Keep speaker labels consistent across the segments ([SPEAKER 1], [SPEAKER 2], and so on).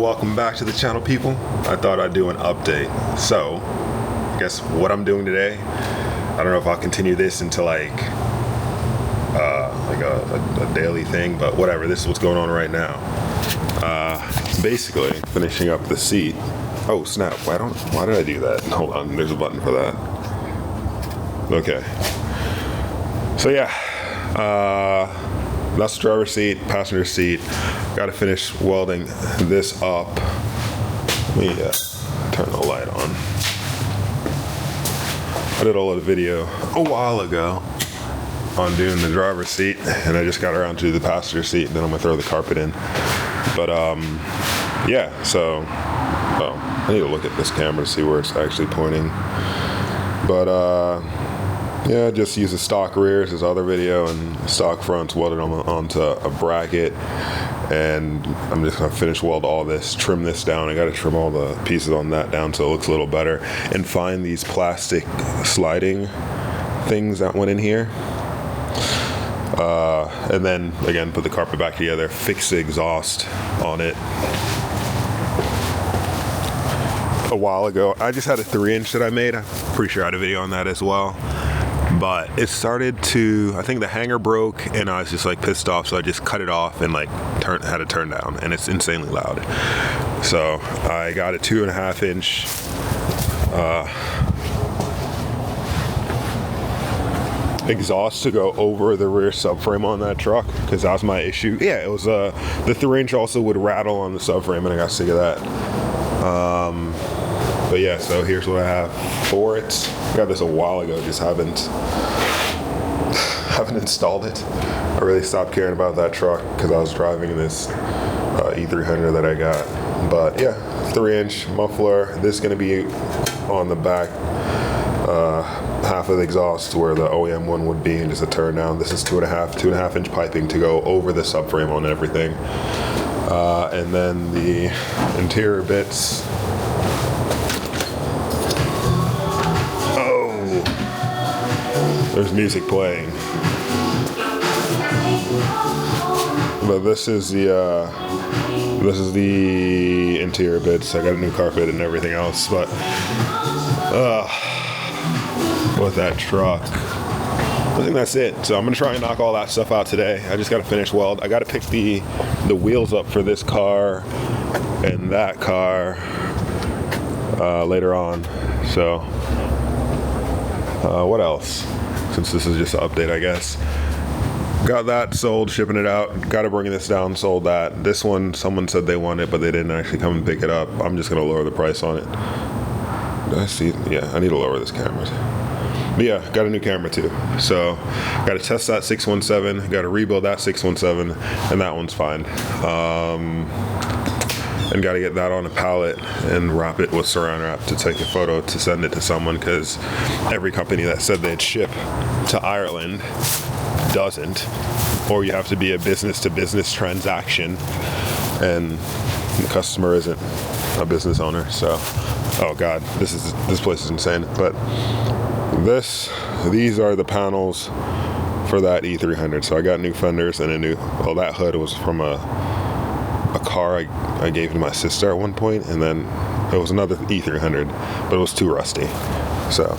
[SPEAKER 1] welcome back to the channel, people. I thought I'd do an update. So, guess what I'm doing today? I don't know if I'll continue this into like a daily thing, but whatever. This is what's going on right now. Basically, finishing up the seat. Oh snap! Why did I do that? Hold on. There's a button for that. Okay. So yeah. That's the driver's seat, passenger seat. Got to finish welding this up. Let me turn the light on. I did a little video a while ago on doing the driver's seat, and I just got around to the passenger seat, and then I'm gonna throw the carpet in. But yeah. So, I need to look at this camera to see where it's actually pointing. But yeah, just use the stock rears, this other video, and stock fronts welded onto a bracket. And I'm just gonna finish weld all this, trim this down. I gotta trim all the pieces on that down so it looks a little better. And find these plastic sliding things that went in here. And then, again, put the carpet back together, fix the exhaust on it. A while ago, I just had a 3-inch that I made. I'm pretty sure I had a video on that as well. But it started to, I think the hanger broke, and I was just like pissed off, so I just cut it off and like had it turned down, and it's insanely loud. So I got a 2.5-inch exhaust to go over the rear subframe on that truck, because that was my issue. Yeah, it was the 3-inch also would rattle on the subframe, and I got sick of that. But yeah, so here's what I have for it. I got this a while ago, just haven't installed it. I really stopped caring about that truck because I was driving this E300 that I got. But yeah, 3-inch muffler. This is gonna be on the back half of the exhaust where the OM one would be, and just a turn down. This is 2.5-inch piping to go over the subframe on everything. And then the interior bits. There's music playing, but this is the interior bits. I got a new carpet and everything else, but with that truck, I think that's it. So I'm gonna try and knock all that stuff out today. I just gotta finish weld. I gotta pick the wheels up for this car and that car later on. So what else? Since this is just an update, I guess. Got that sold, shipping it out. Got to bring this down, sold that. This one, someone said they want it, but they didn't actually come and pick it up. I'm just gonna lower the price on it. Did I see? Yeah, I need to lower this camera. But yeah, got a new camera too. So, got to test that 617. Got to rebuild that 617, and that one's fine. And got to get that on a pallet and wrap it with saran wrap to take a photo to send it to someone, because every company that said they'd ship to Ireland doesn't, or you have to be a business-to-business transaction, and the customer isn't a business owner. So, oh god, this place is insane. But these are the panels for that E300. So I got new fenders and that hood was from a car I gave to my sister at one point, and then it was another E300, but it was too rusty. So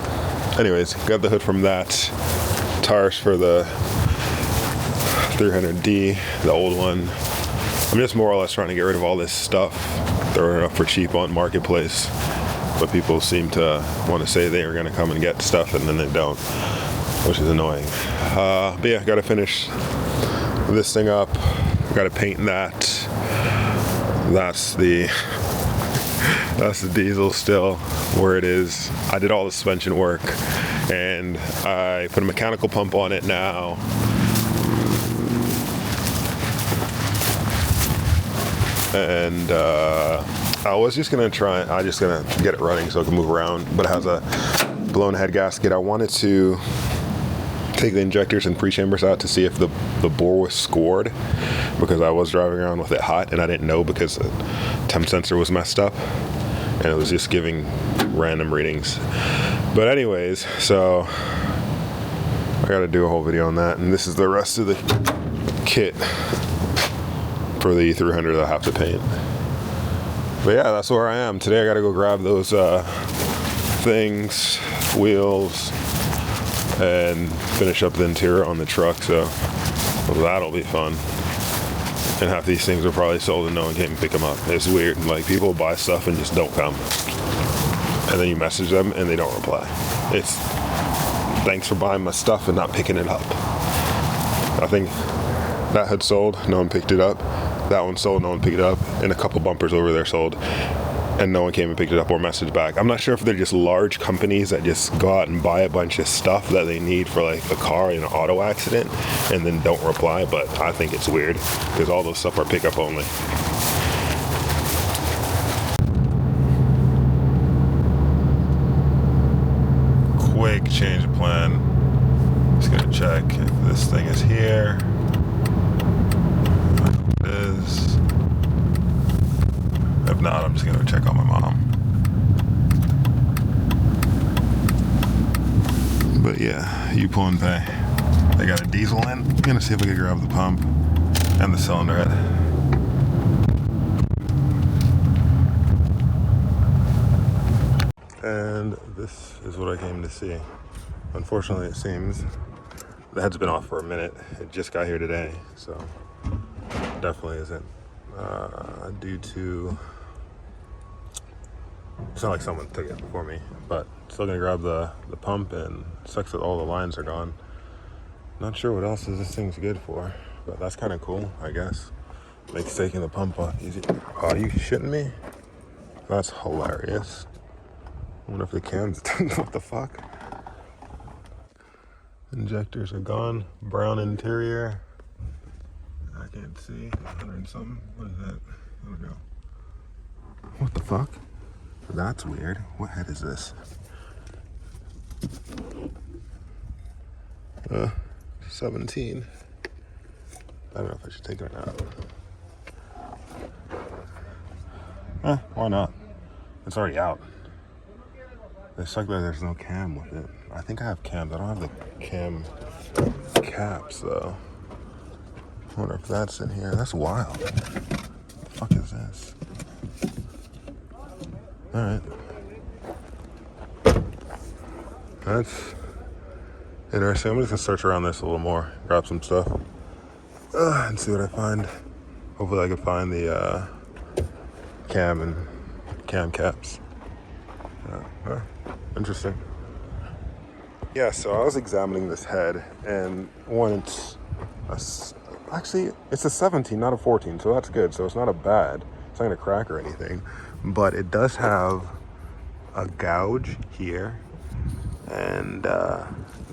[SPEAKER 1] anyways, got the hood from that. Tires for the 300D, the old one. I'm just more or less trying to get rid of all this stuff, throwing it up for cheap on Marketplace, but people seem to want to say they are going to come and get stuff, and then they don't, which is annoying. But yeah, got to finish this thing up. Got to paint that. That's the diesel still where it is. I did all the suspension work, and I put a mechanical pump on it now. And I was just gonna get it running so it can move around, but it has a blown head gasket. I wanted to take the injectors and pre-chambers out to see if the bore was scored, because I was driving around with it hot and I didn't know because the temp sensor was messed up and it was just giving random readings. But anyways, so I gotta do a whole video on that, and this is the rest of the kit for the E300 that I have to paint. But yeah, that's where I am. Today I gotta go grab those things, wheels, and finish up the interior on the truck, so that'll be fun. And half these things are probably sold and no one came and pick them up. It's weird, like people buy stuff and just don't come. And then you message them and they don't reply. It's thanks for buying my stuff and not picking it up. I think that had sold, no one picked it up. That one sold, no one picked it up. And a couple bumpers over there sold, and no one came and picked it up or messaged back. I'm not sure if they're just large companies that just go out and buy a bunch of stuff that they need for like a car in an auto accident and then don't reply, but I think it's weird because all those stuff are pickup only. Quick change of plan. Just gonna check if this thing is here. It is. If not, I'm just gonna check on my mom. But yeah, you pull and pay. They got a diesel in. I'm gonna see if I can grab the pump and the cylinder head. And this is what I came to see. Unfortunately, it seems the head's been off for a minute. It just got here today, so definitely isn't due to. It's not like someone took it for me, but still gonna grab the pump, and sucks that all the lines are gone. Not sure what else this thing's good for, but that's kind of cool, I guess. Makes taking the pump off easy. Oh, are you shitting me? That's hilarious. I wonder if the cam's what the fuck? Injectors are gone. Brown interior. I can't see. 100 and something. What is that? I don't know. What the fuck? That's weird. What head is this? 17. I don't know if I should take it or not. Why not? It's already out. They suck that there's no cam with it. I think I have cams. I don't have the cam caps though. I wonder if that's in here. That's wild. What the fuck is this? Alright. That's interesting. I'm just gonna search around this a little more, grab some stuff, and see what I find. Hopefully I can find the cam and cam caps. Interesting. Yeah, so I was examining this head, and one, actually it's a 17, not a 14, so that's good. So it's not a bad. It's not gonna crack or anything, but it does have a gouge here, and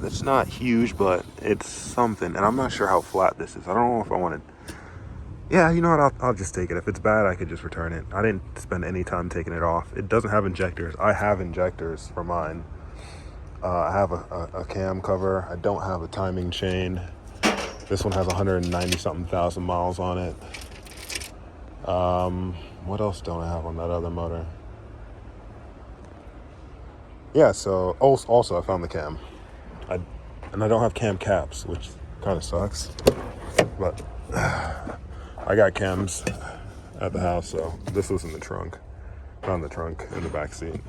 [SPEAKER 1] it's not huge, but it's something. And I'm not sure how flat this is. I don't know if I want to. Yeah, you know what? I'll just take it. If it's bad, I could just return it. I didn't spend any time taking it off. It doesn't have injectors. I have injectors for mine. I have a cam cover. I don't have a timing chain. This one has 190 something thousand miles on it. What else don't I have on that other motor? Yeah, so also I found the cam. And I don't have cam caps, which kind of sucks. But I got cams at the house, so this was in the trunk. Found the trunk in the back seat.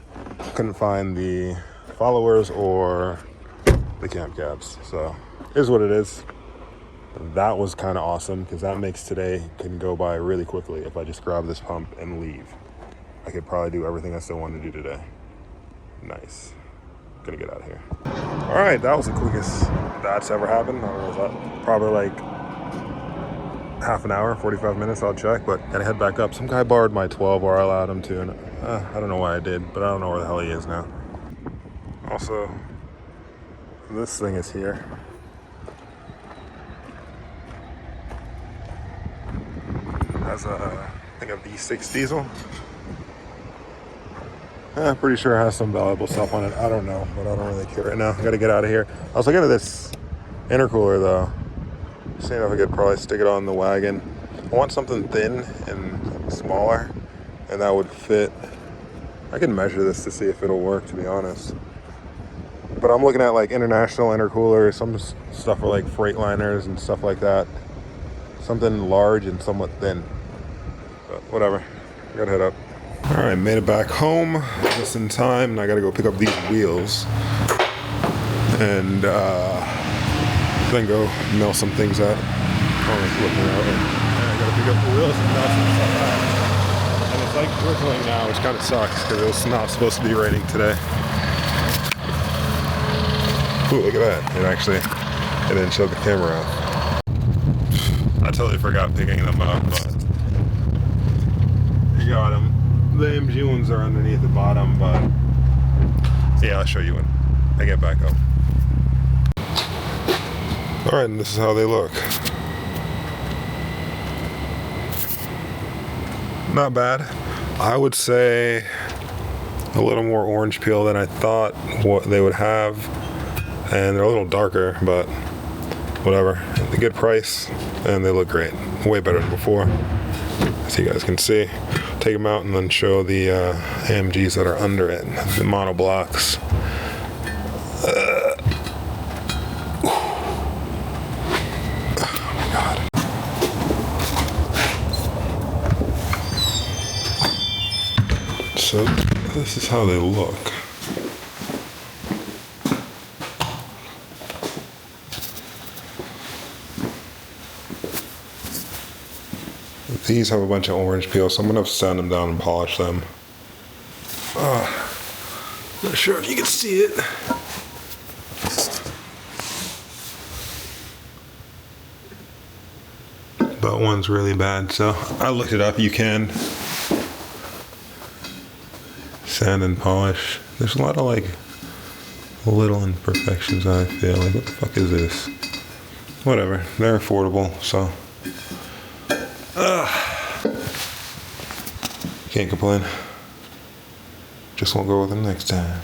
[SPEAKER 1] Couldn't find the followers or the cam caps, so is what it is. That was kind of awesome because that makes today can go by really quickly. If I just grab this pump and leave, I could probably do everything I still want to do today. Nice. Gonna get out of here. All right, that was the quickest that's ever happened. I don't know, was that probably like half an hour, 45 minutes, I'll check, but gotta head back up. Some guy borrowed my 12, or I allowed him to, and I don't know why I did, but I don't know where the hell he is now. Also, this thing is here. Has a, I think a V6 diesel. Pretty sure it has some valuable stuff on it. I don't know, but I don't really care right now. I gotta get out of here. I was looking at this intercooler though. Seeing if I could probably stick it on the wagon. I want something thin and smaller, and that would fit. I can measure this to see if it'll work, to be honest. But I'm looking at like international intercoolers, some stuff for like Freightliners and stuff like that. Something large and somewhat thin. But whatever. I gotta head up. Alright, made it back home just in time, and I gotta go pick up these wheels and then go mail some things out. I gotta pick up the wheels and mail some stuff out. And it's like drizzling now, which kind of sucks because it was not supposed to be raining today. Ooh, look at that. It didn't show the camera out. I totally forgot picking them up, but you got them. The AMG ones are underneath the bottom, but yeah, I'll show you when I get back up. Alright, and this is how they look. Not bad. I would say a little more orange peel than I thought what they would have, and they're a little darker, but whatever. A good price, and they look great. Way better than before, as you guys can see. Take them out and then show the AMGs that are under it, the monoblocks. Oh my God. So this is how they look. These have a bunch of orange peel, so I'm gonna have to sand them down and polish them. Not sure if you can see it. But one's really bad, so I looked it up. You can sand and polish. There's a lot of like little imperfections, I feel. Like, what the fuck is this? Whatever, they're affordable, so. Can't complain. Just won't go with them next time.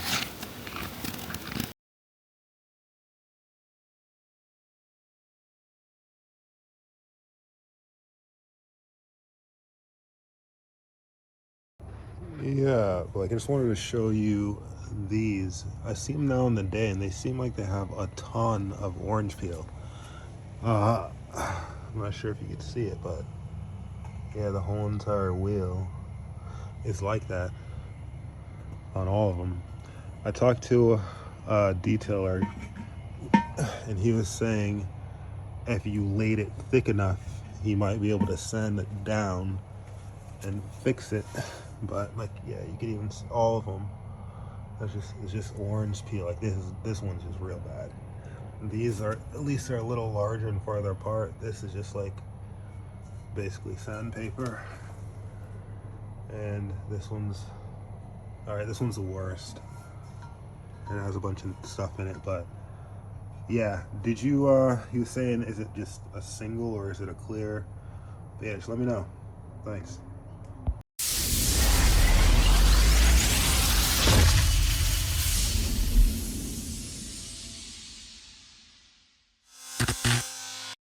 [SPEAKER 1] Yeah, like I just wanted to show you these. I see them now in the day, and they seem like they have a ton of orange peel. I'm not sure if you can see it, but yeah, the whole entire wheel is like that on all of them. I talked to a detailer, and he was saying if you laid it thick enough, he might be able to sand it down and fix it. But like, yeah, you can even see all of them. It's just orange peel. Like this one's just real bad. These are, at least they're a little larger and farther apart. This is just like basically sandpaper. And this one's, alright, this one's the worst. And it has a bunch of stuff in it, but yeah. Did you, he was saying, is it just a single or is it a clear? Yeah, just let me know. Thanks.